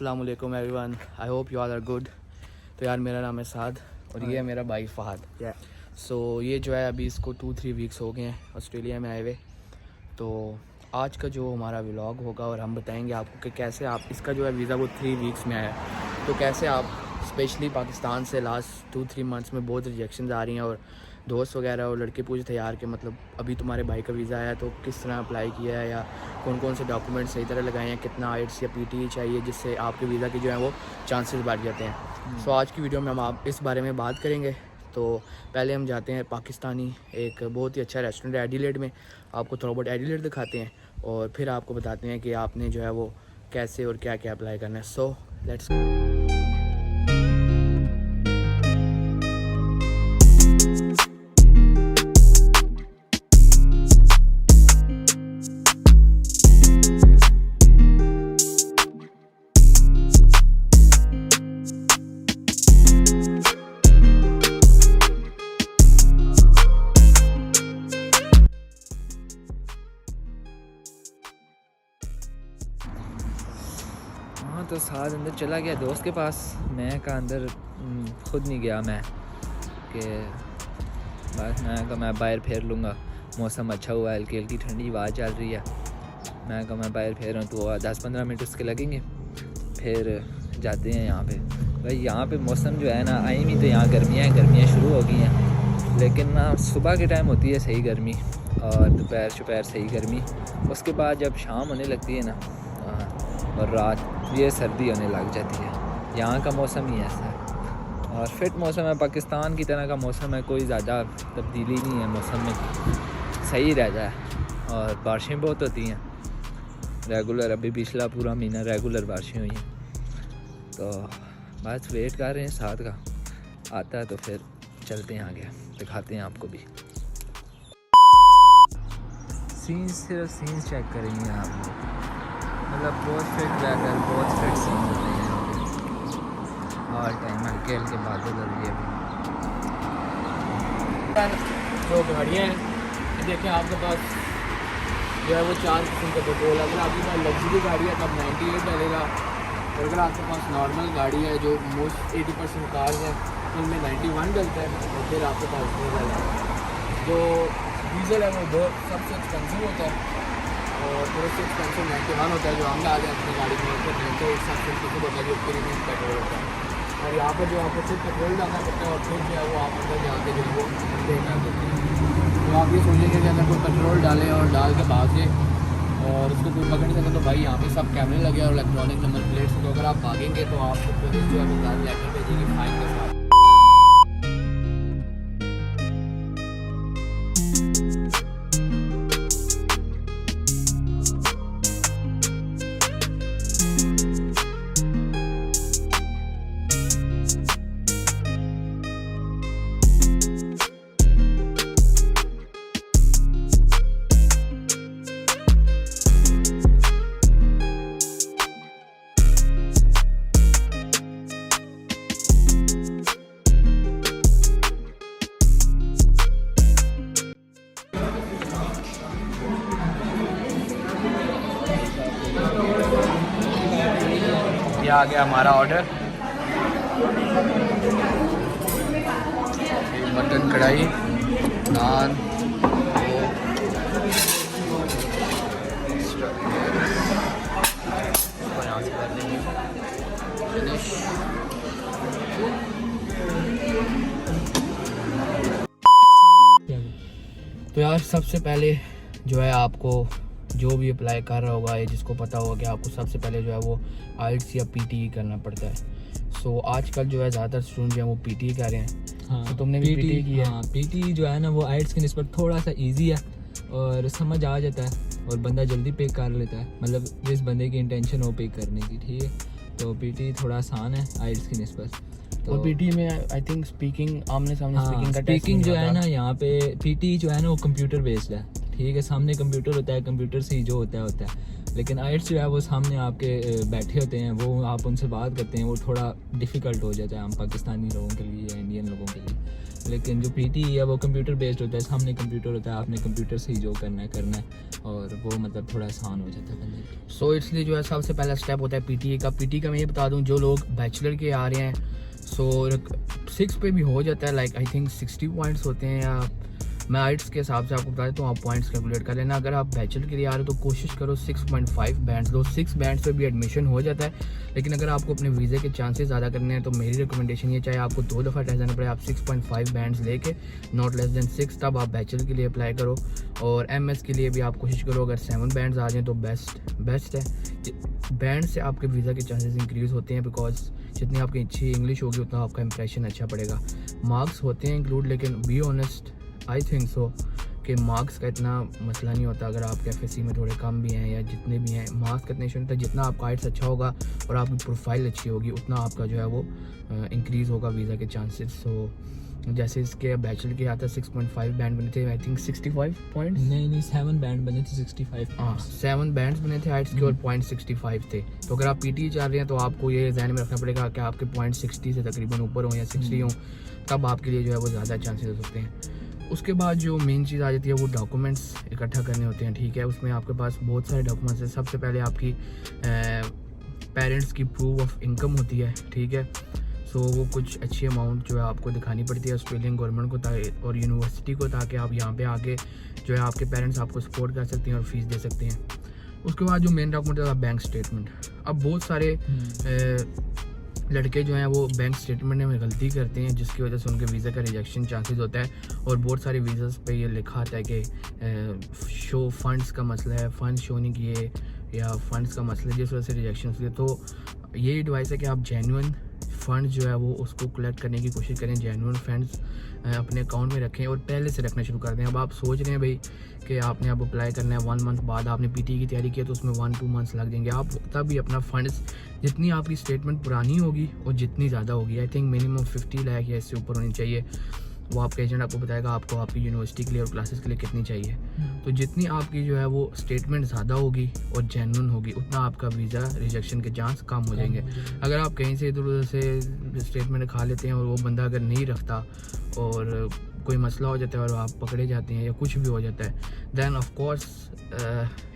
अस्सलाम वालेकुम everyone, I hope you all are good. तो यार मेरा नाम है साद और ये है मेरा भाई फहद। सो ये जो है अभी इसको 2-3 वीक्स हो गए हैं ऑस्ट्रेलिया में आए हुए। तो आज का जो हमारा व्लॉग होगा और हम बताएंगे आपको कि कैसे आप इसका जो है वीज़ा वो 3 वीक्स में आया, तो कैसे आप स्पेशली पाकिस्तान से लास्ट 2-3 मंथ्स में बहुत रिजेक्शंस आ रही हैं और दोस्त वगैरह और लड़के पूछे थे यार कि मतलब अभी तुम्हारे भाई का वीज़ा आया तो किस तरह अप्लाई किया है या कौन कौन से डॉक्यूमेंट सही तरह लगाए हैं, कितना आइट्स या पीटी चाहिए जिससे आपके वीज़ा के जो है वो चांसेस बढ़ जाते हैं। सो आज की वीडियो में हम आप इस बारे में बात करेंगे। तो पहले हम जाते हैं पाकिस्तानी एक बहुत ही अच्छा रेस्टोरेंट है एडिलेड में, आपको थोड़ा बहुत एडिलेड दिखाते हैं और फिर आपको बताते हैं कि आपने जो है वो कैसे और क्या क्या अप्लाई करना है। सो लेट्स तो साथ अंदर चला गया दोस्त के पास, मैं का अंदर खुद नहीं गया मैं कि बस मैं कहा मैं बाहर फेर लूँगा, मौसम अच्छा हुआ है, हल्की हल्की ठंडी हवा चल रही है। मैं कहा मैं बाहर फेर रहा हूँ तो 10-15 मिनट उसके लगेंगे, फिर जाते हैं यहाँ पे। भाई यहाँ पे मौसम जो है ना, आई नहीं तो यहाँ गर्मियाँ शुरू हो गई हैं, लेकिन ना सुबह के टाइम होती है सही गर्मी और दोपहर सही गर्मी, उसके बाद जब शाम होने लगती है ना और रात ये सर्दी होने लग जाती है। यहाँ का मौसम ही ऐसा है और फिट मौसम है, पाकिस्तान की तरह का मौसम है, कोई ज़्यादा तब्दीली नहीं है मौसम में, सही रहता है और बारिशें बहुत होती हैं रेगुलर। अभी पिछला पूरा महीना रेगुलर बारिशें हुई हैं, तो बस वेट कर रहे हैं साथ का आता है तो फिर चलते हैं आगे, दिखाते हैं आपको भी। सिर्फ सीन्स चेक करेंगे आप लोग, मतलब बहुत फिट वेदर, बहुत फिट सीन होते हैं यहाँ पे ऑल टाइम। हल्के हल्के बादल हो रही है अभी। जो गाड़ियाँ हैं देखें आपके पास जो है वो 4 किस्म का पेट्रोल, अगर आपके पास लग्जरी गाड़ी है तब 98 डलेगा, और अगर आपके पास नॉर्मल गाड़ी है जो मोस्ट 80% कार्स हैं उनमें 91 डलता है, और फिर आपके पास डीजल है। जो डीजल है वो बहुत सबसे एक्सपेंसिव होता है और फिर उससे एक्सपेंसिव 91 होता है जो हम ला दें अपनी गाड़ी में, फिर 98 सबसे एक्सपेंसिव होता है जो प्रीमियम पेट्रोल होता है। और यहाँ पर जो आपको सिर्फ पेट्रोल डालना पड़ता है और फिर जो है वो आप अंदर जाके जो है वो पे कर देते हैं। तो आप ये सोचेंगे कि अगर कोई पेट्रोल डाले और डाल के भागे और उसको कोई पकड़ नहीं सके, तो भाई यहाँ पे सब कैमरे लगे और इलेक्ट्रॉनिक नंबर प्लेट्स, तो अगर आप भागेंगे तो आपको पुलिस जो है वो लेटर भेजेगी फाइन के साथ। आ गया हमारा ऑर्डर, मटन कढ़ाई, नान, तो यार सबसे पहले जो है आपको जो भी अप्लाई कर रहा होगा, ये जिसको पता होगा कि आपको सबसे पहले जो है वो आइट्स या पीटी करना पड़ता है। सो आजकल जो है ज़्यादातर स्टूडेंट जो है वो पीटी कर रहे हैं। हाँ, तो तुमने भी पीटी की है? हाँ, पीटी जो है ना वो आइट्स की निस्बत थोड़ा सा इजी है और समझ आ जाता है और बंदा जल्दी पे कर लेता है, मतलब जिस बंदे की इंटेंशन हो पे करने की, ठीक है। तो पीटी थोड़ा आसान है आइट्स की निस्बत। तो पीटी में आई थिंक स्पीकिंग आमने सामने स्पीकिंग का स्पीकिंग जो है ना यहाँ पे पीटी जो है ना वो कंप्यूटर बेस्ड है, ठीक है। सामने कंप्यूटर होता है, कंप्यूटर से ही जो होता है। लेकिन आइट्स जो है वो सामने आपके बैठे होते हैं, वो आप उनसे बात करते हैं, वो थोड़ा डिफ़िकल्ट हो जाता है हम पाकिस्तानी लोगों के लिए या इंडियन लोगों के लिए। लेकिन जो पीटी है वो कंप्यूटर बेस्ड होता है, सामने कंप्यूटर होता है, आपने कंप्यूटर से ही जो करना है और वो मतलब थोड़ा आसान हो जाता है बंदे के। सो इसलिए जो है सबसे पहला स्टेप होता है पीटीए का। पीटी का मैं ये बता दूं, जो लोग बैचलर के आ रहे हैं, सो 6 पे भी हो जाता है, लाइक आई थिंक 60 पॉइंट्स होते हैं, या मैं आइट्स के हिसाब से आपको बता देता हूँ, आप पॉइंट्स कैलकुलेट कर लेना। अगर आप बैचलर के लिए आ रहे हो तो कोशिश करो 6.5 बैंड्स लो। 6 बैंड्स पे भी एडमिशन हो जाता है, लेकिन अगर आपको अपने वीज़े के चांसेस ज़्यादा करने हैं तो मेरी रिकमेंडेशन ये, चाहे आपको 2 दफ़ा टेस्ट देना पड़े, आप 6.5 बैंड्स लेके नॉट लेस देन 6 तब आप बैचलर के लिए अप्लाई करो। और एमएस के लिए भी आप कोशिश करो अगर 7 बैंड्स आ जाएँ तो बेस्ट है। बैंड से आपके वीज़ा के चांसेस इंक्रीज़ होते हैं, बिकॉज जितनी आपकी अच्छी इंग्लिश होगी उतना आपका इंप्रेशन अच्छा पड़ेगा। मार्क्स होते हैं इंक्लूड, लेकिन be honest I think so कि मार्क्स का इतना मसला नहीं होता। अगर आपके एफएससी में थोड़े कम भी हैं या जितने भी हैं, मार्क्स का इतना इशू नहीं होता। जितना आपका आइट्स अच्छा होगा और आपकी प्रोफाइल अच्छी होगी उतना आपका जो है वो इंक्रीज़ होगा वीज़ा के चांसेस। सो जैसे इसके बैचलर के आता है 6.5 बैंड बने थे, आई थिंक 65 पॉइंट्स, नहीं 7 बैंड बने थे 65। हाँ 7 बैंड्स बने थे आइट्स के और पॉइंट 65 थे। तो अगर आप पीटी चाह रहे हैं तो आपको ये ध्यान में रखना पड़ेगा कि आपके पॉइंट 60 से तकरीबन ऊपर हों या 60 हों, तब आपके लिए जो है वो ज़्यादा चांसेस हो सकते हैं। उसके बाद जो मेन चीज़ आ जाती है वो डॉक्यूमेंट्स इकट्ठा करने होते हैं, ठीक है। उसमें आपके पास बहुत सारे डॉक्यूमेंट्स हैं। सबसे पहले आपकी पेरेंट्स की प्रूफ ऑफ इनकम होती है, ठीक है। सो वो कुछ अच्छी अमाउंट जो है आपको दिखानी पड़ती है ऑस्ट्रेलियन गवर्नमेंट को और यूनिवर्सिटी को, ताकि आप यहाँ पे आके जो है आपके पेरेंट्स आपको सपोर्ट कर सकते हैं और फीस दे सकते हैं। उसके बाद जो मेन डॉक्यूमेंट है बैंक स्टेटमेंट। अब बहुत सारे लड़के जो हैं वो बैंक स्टेटमेंट में गलती करते हैं, जिसकी वजह से उनके वीज़ा का रिजेक्शन चांसेस होता है। और बहुत सारे वीज़ास पे ये लिखा आता है कि शो फंड्स का मसला है, फंड शो नहीं किए या फंड्स का मसला है, जिस वजह से रिजेक्शन होती है। तो ये एडवाइस है कि आप जेन्युइन फ़ंड जो है वो उसको कलेक्ट करने की कोशिश करें, जेन्युइन फंड्स अपने अकाउंट में रखें और पहले से रखना शुरू कर दें। अब आप सोच रहे हैं भाई कि आपने अब अप्लाई करना है 1 मंथ बाद, आपने पीटी की तैयारी की है तो उसमें 1-2 मंथ्स लग जाएंगे। आप तभी अपना फंड्स, जितनी आपकी स्टेटमेंट पुरानी होगी और जितनी ज़्यादा होगी, आई थिंक मिनिमम 50 लाख या इससे ऊपर होनी चाहिए, वो आपका एजेंट आपको बताएगा आपको आपकी यूनिवर्सिटी के लिए और क्लासेस के लिए कितनी चाहिए। तो जितनी आपकी जो है वो स्टेटमेंट ज़्यादा होगी और जेन्युइन होगी, उतना आपका वीज़ा रिजेक्शन के चांस कम हो जाएंगे। अगर आप कहीं से इधर उधर से स्टेटमेंट खा लेते हैं और वो बंदा अगर नहीं रखता और कोई मसला हो जाता है और आप पकड़े जाते हैं या कुछ भी हो जाता है, then of course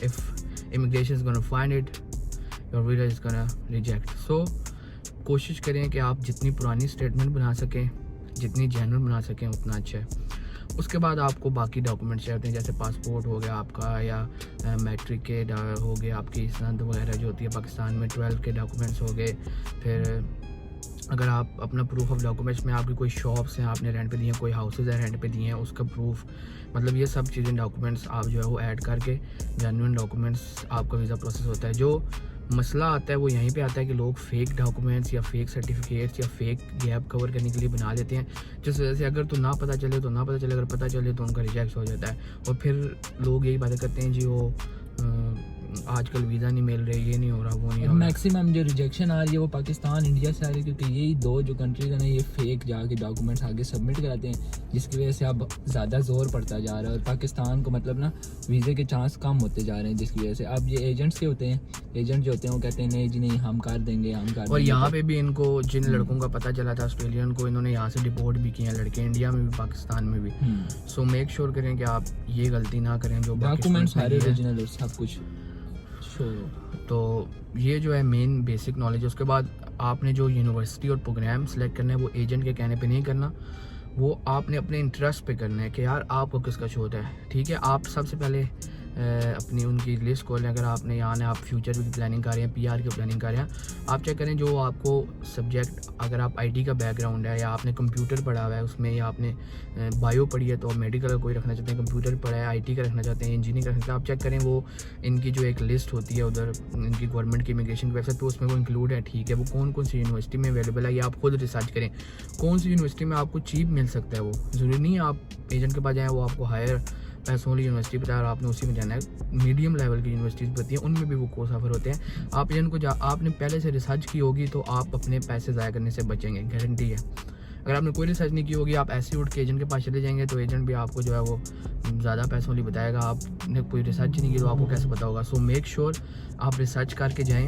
if immigration is gonna find it, your visa is gonna reject. So कोशिश करें कि आप जितनी पुरानी स्टेटमेंट बना सकें, जितनी जेन्युइन बना सकें उतना अच्छा है। उसके बाद आपको बाकी डॉक्यूमेंट्स चाहिए होते हैं, जैसे पासपोर्ट हो गया आपका या मैट्रिक के हो गए, आपकी सनद वगैरह जो होती है पाकिस्तान में, 12 के डॉक्यूमेंट्स हो गए। फिर अगर आप अपना प्रूफ ऑफ डॉक्यूमेंट्स में आपकी कोई शॉप्स हैं आपने रेंट पे दी हैं, कोई हाउसेज हैं रेंट पे दिए हैं, उसका प्रूफ, मतलब ये सब चीज़ें डॉक्यूमेंट्स आप जो है वो ऐड करके जेन्युइन डॉक्यूमेंट्स आपका वीज़ा प्रोसेस होता है। जो मसला आता है वो यहीं पे आता है कि लोग फेक डॉक्यूमेंट्स या फेक सर्टिफिकेट्स या फेक गैप कवर करने के लिए बना लेते हैं, जिस वजह से अगर तो ना पता चले तो ना पता चले, अगर पता चले तो उनका रिजेक्ट हो जाता है। और फिर लोग यही बातें करते हैं जी वो आजकल वीज़ा नहीं मिल रहे, ये नहीं हो रहा, वो नहीं हो रहा। मैक्सिमम जो रिजेक्शन आ रही है वो पाकिस्तान इंडिया से आ रही है, क्योंकि यही दो जो कंट्रीज हैं ना, ये फेक जाके डॉक्यूमेंट्स आगे सबमिट कराते हैं, जिसकी वजह से अब ज़्यादा जोर पड़ता जा रहा है और पाकिस्तान को मतलब ना वीज़े के चांस कम होते जा रहे हैं, जिसकी वजह से अब ये एजेंट्स के होते हैं, एजेंट जो होते हैं वो कहते हैं नहीं जी नहीं हम कर देंगे, हम कर देंगे। और यहाँ पे भी इनको जिन लड़कों का पता चला था ऑस्ट्रेलियन को, इन्होंने यहाँ से डिपोर्ट भी किए हैं लड़के, इंडिया में भी पाकिस्तान में भी। सो मेक श्योर करें कि आप ये गलती ना करें जो डॉक्यूमेंट्स सारे ओरिजिनल और सब कुछ। तो ये जो है मेन बेसिक नॉलेज। उसके बाद आपने जो यूनिवर्सिटी और प्रोग्राम सेलेक्ट करना है वो एजेंट के कहने पे नहीं करना, वो आपने अपने इंटरेस्ट पे करना है कि यार आपको किसका शौक है, ठीक है। आप सबसे पहले अपनी उनकी लिस्ट खोलें। अगर आपने यहाँ ने आप फ्यूचर की प्लानिंग कर रहे हैं, पीआर की प्लानिंग कर रहे हैं, आप चेक करें जो आपको सब्जेक्ट, अगर आप आईटी का बैकग्राउंड है या आपने कंप्यूटर पढ़ा हुआ है उसमें, या आपने बायो पढ़ी है तो आप मेडिकल का कोई रखना चाहते हैं, कंप्यूटर पढ़ा है आईटी का रखना चाहते हैं, इंजीनियरिंग का रखना चाहते हैं, आप चेक करें वो इनकी जो एक लिस्ट होती है उधर इनकी गवर्नमेंट की इमिग्रेशन की वेबसाइट पर, उसमें वो इंक्लूड है, ठीक है। वो कौन कौन सी यूनिवर्सिटी में अवेलेबल है, ये आप खुद रिसर्च करें कौन सी यूनिवर्सिटी में आपको चीप मिल सकता है। वो ज़रूरी नहीं है आप एजेंट के पास जाएँ वो आपको हायर पैसों वाली यूनिवर्सिटी बताया और आपने उसी में जाना है। मीडियम लेवल की यूनिवर्सिटीज़ बताती हैं, उनमें भी वो कोर्स ऑफर होते हैं। आप एजेंट को आपने पहले से रिसर्च की होगी तो आप अपने पैसे ज़ाया करने से बचेंगे, गारंटी है। अगर आपने कोई रिसर्च नहीं की होगी, आप ऐसे उठ के एजेंट के पास चले जाएंगे तो एजेंट भी आपको जो है वो ज़्यादा पैसों वाली बताएगा, आपने कोई रिसर्च नहीं की तो आपको कैसे पता होगा। सो मेक श्योर आप रिसर्च करके जाएँ।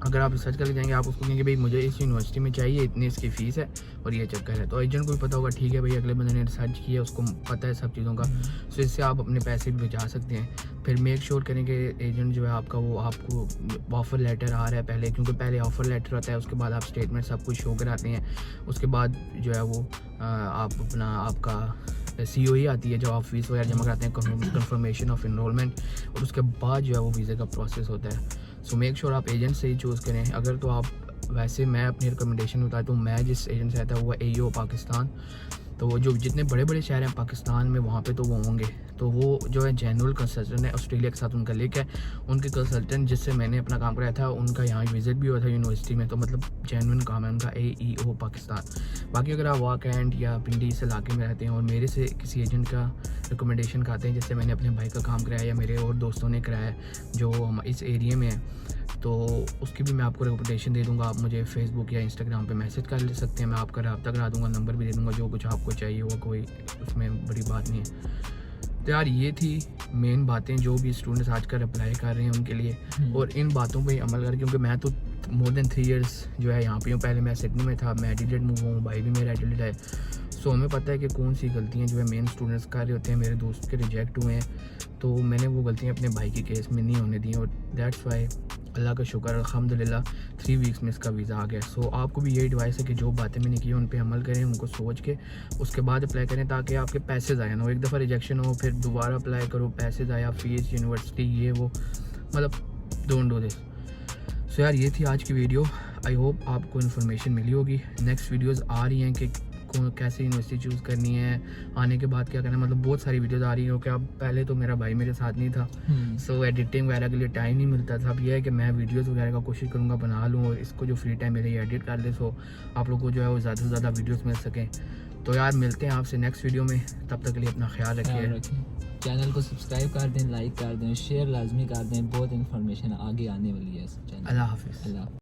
अगर आप रिसर्च करके जाएंगे आप उसको कहेंगे भाई मुझे इस यूनिवर्सिटी में चाहिए, इतनी इसकी फ़ीस है और ये चक्कर है, तो एजेंट को भी पता होगा ठीक है भाई अगले बंदे ने रिसर्च किया, उसको पता है सब चीज़ों का, सो इससे आप अपने पैसे भी बचा सकते हैं। फिर मेक श्योर करें कि एजेंट जो है आपका वो आपको ऑफ़र लेटर आ रहा है पहले, क्योंकि पहले ऑफ़र लेटर आता है, उसके बाद आप स्टेटमेंट सब कुछ शो कराते हैं, उसके बाद जो है वो आप अपना आपका COE आती है, जब आप फीस वगैरह जमा कराते हैं, कंफर्मेशन ऑफ इनरोलमेंट, और उसके बाद जो है वो वीज़े का प्रोसेस होता है। सो मेक श्योर आप एजेंट से ही चूज़ करें। अगर तो आप वैसे मैं अपनी रिकमेंडेशन बताता हूँ, मैं जिस एजेंट से आता हूँ वो AEO पाकिस्तान, तो वो जो जितने बड़े बड़े शहर हैं पाकिस्तान में वहाँ पे तो वो होंगे, तो वो जो है जनरल कंसल्टेंट है, ऑस्ट्रेलिया के साथ उनका लिंक है, उनके कंसल्टेंट जिससे मैंने अपना काम कराया था उनका यहाँ विज़िट भी हुआ था यूनिवर्सिटी में, तो मतलब जेन्युइन काम है उनका AEO पाकिस्तान। बाकी अगर आप वाक एंड या पिंडी इस इलाके में रहते हैं और मेरे से किसी एजेंट का रिकमेंडेशन खाते हैं, जिससे मैंने अपने भाई का काम कराया या मेरे और दोस्तों ने कराया है जो हम इस एरिया में है, तो उसकी भी मैं आपको रिकमेंडेशन दे दूंगा। आप मुझे फेसबुक या इंस्टाग्राम पे मैसेज कर ले सकते हैं, मैं आपका रब्ता करा दूंगा, नंबर भी दे दूंगा, जो कुछ आपको चाहिए होगा, कोई उसमें बड़ी बात नहीं है। तो यार ये थी मेन बातें जो भी स्टूडेंट्स आजकल अप्लाई कर रहे हैं उनके लिए, और इन बातों पे अमल कर, क्योंकि मैं तो मोर देन 3 इयर्स जो है यहाँ पे हूँ। पहले मैं सिडनी में था, मैं एडिलेड मूव हूँ, भाई भी मेरा एडिलेड है, सो हमें पता है कि कौन सी गलतियाँ जो है मेन स्टूडेंट्स कर रहे होते हैं। मेरे दोस्त के रिजेक्ट हुए हैं, तो मैंने वो गलतियाँ अपने भाई के केस में नहीं होने दी, और दैट्स वाई अल्लाह का शुक्र अल्हम्दुलिल्लाह 3 वीक्स में इसका वीज़ा आ गया। सो आपको भी यही एडवाइस है कि जो बातें मैंने की उन पे अमल करें, उनको सोच के उसके बाद अप्लाई करें, ताकि आपके पैसे ज़ाया ना हो। एक दफ़ा रिजेक्शन हो फिर दोबारा अप्लाई करो, पैसे ज़ाया, फीस, यूनिवर्सिटी, ये वो, मतलब डोंट डू दिस। सो यार ये थी आज की वीडियो, आई होप आपको इन्फॉर्मेशन मिली होगी। नेक्स्ट वीडियोज़ आ रही हैं कि कैसे यूनिवर्सिटी चूज़ करनी है, आने के बाद क्या करना है, मतलब बहुत सारी वीडियोज़ आ रही हैं। क्योंकि अब पहले तो मेरा भाई मेरे साथ नहीं था, सो एडिटिंग वगैरह के लिए टाइम नहीं मिलता था। अब यह है कि मैं वीडियोज़ वगैरह का कोशिश करूँगा बना लूँ, और इसको जो फ्री टाइम मेरे एडिट कर ले, सो आप लोग को जो है वो ज़्यादा से ज़्यादा वीडियोज़ मिल सकें। तो यार मिलते हैं आपसे नेक्स्ट वीडियो में, तब तक के लिए अपना ख्याल रखिए। चैनल को सब्सक्राइब कर दें, लाइक कर दें, शेयर लाजमी कर दें, बहुत इन्फॉर्मेशन आगे आने वाली है इस चैनल। अल्लाह हाफिज़। अल्लाह।